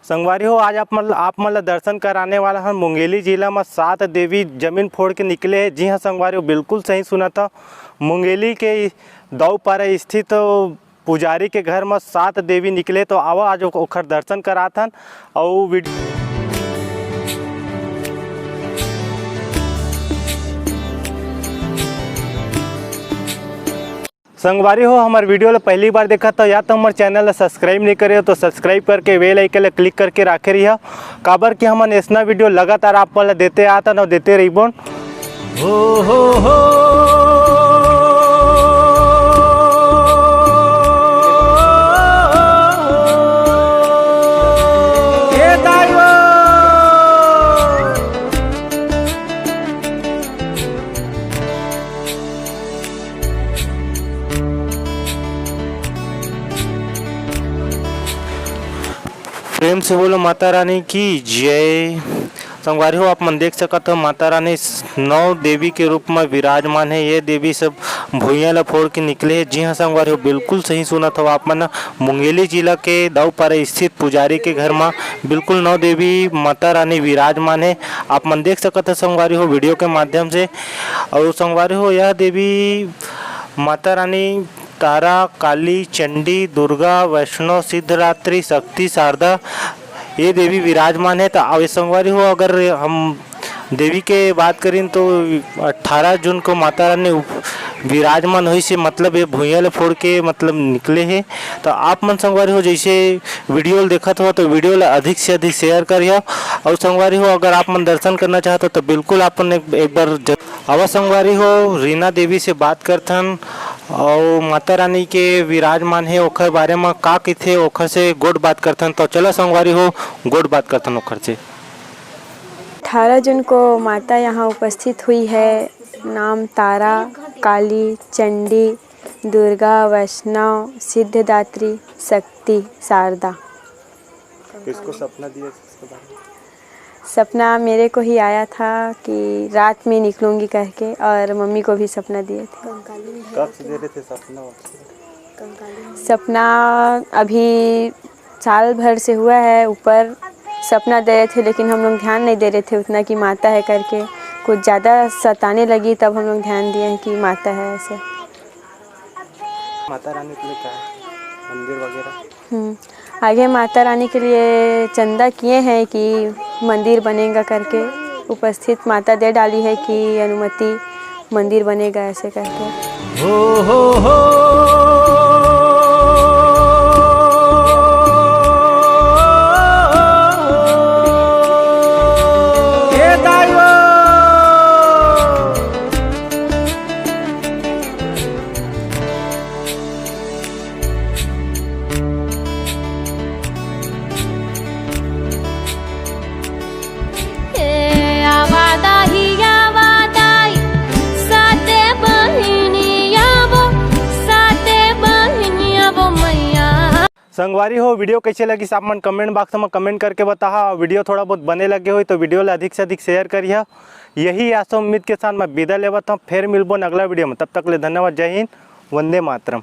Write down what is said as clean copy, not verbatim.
संगवारी हो, आज आप मतलब दर्शन कराने वाला हम मुंगेली जिला में 7 देवी जमीन फोड़ के निकले हैं। जी हाँ संगवारी हो, बिल्कुल सही सुना था। मुंगेली के दौपारा स्थित पुजारी के घर में 7 देवी निकले। तो आओ आज ओखर दर्शन कराथन और संगवारी हो, हमारे वीडियो पहली बार देखा तो या तो हमारे चैनल सब्सक्राइब नहीं करे तो सब्सक्राइब करके बेल आइकन क्लिक करके रखे रही काबर कि हम ऐसा वीडियो लगातार आप देते आता ना देते रही बोन। हो प्रेम से बोलो माता रानी की जय। संगवारी हो, आप मन देख सकत हो माता रानी 9 देवी के रूप में विराजमान है। ये देवी सब भुइयां ला फोड़ के निकले हैं। जी हाँ संगवारी हो, बिल्कुल सही सुना था आप मन। मुंगेली जिला के दौपारा स्थित पुजारी के घर में बिल्कुल 9 देवी माता रानी विराजमान है। आप मन देख सकत हो संगवारी हो वीडियो के माध्यम से। और संगवारी हो, यह देवी माता रानी तारा, काली, चंडी, दुर्गा, वैष्णो, सिद्धरात्रि, शक्ति, शारदा ये देवी विराजमान है। तो संगवारी हो, अगर हम देवी के बात करें तो 18 जून को माता रानी विराजमान हुई से मतलब ये भुइयां फोड़ के मतलब निकले हैं। तो आप मन संगवारी हो जैसे वीडियो देखा हो तो वीडियो ला अधिक से अधिक शेयर करिए। और संगवारी हो, अगर आप मन दर्शन करना चाहते हो तो बिल्कुल आप एक बार अवश्य संगवारी हो रीना देवी से बात करथन और माता रानी के विराजमान है ओखर बारे में का कहते ओखर से गोड बात करथन। तो चलो संगवारी हो गोड बात करथन ओखर से। 18 जून को माता यहाँ उपस्थित हुई है। नाम तारा, काली, चंडी, दुर्गा, वैष्णव, सिद्धदात्री, शक्ति, शारदा। किसको सपना दिया? सपना मेरे को ही आया था कि रात में निकलूंगी करके, और मम्मी को भी सपना दिए थे। कब से दे रहे थे सपना? सपना अभी साल भर से हुआ है। ऊपर सपना दे रहे थे लेकिन हम लोग ध्यान नहीं दे रहे थे उतना कि माता है करके। कुछ ज़्यादा सताने लगी तब हम लोग ध्यान दिए हैं कि माता है। ऐसे माता रानी के लिए क्या है? मंदिर वगैरह आगे माता रानी के लिए चंदा किए हैं कि मंदिर बनेगा करके। उपस्थित माता दे डाली है कि अनुमति मंदिर बनेगा ऐसे करके। हो संगवारी हो, वीडियो कैसे लगी आप मन कमेंट बॉक्स में कमेंट करके बताओ। वीडियो थोड़ा बहुत बने लगे हो तो वीडियो ला अधिक से अधिक शेयर करिए। यही आशा उम्मीद के साथ मैं विदा लेवत हूँ। फिर मिलबो अगला वीडियो में, तब तक ले धन्यवाद। जय हिंद, वंदे मातरम।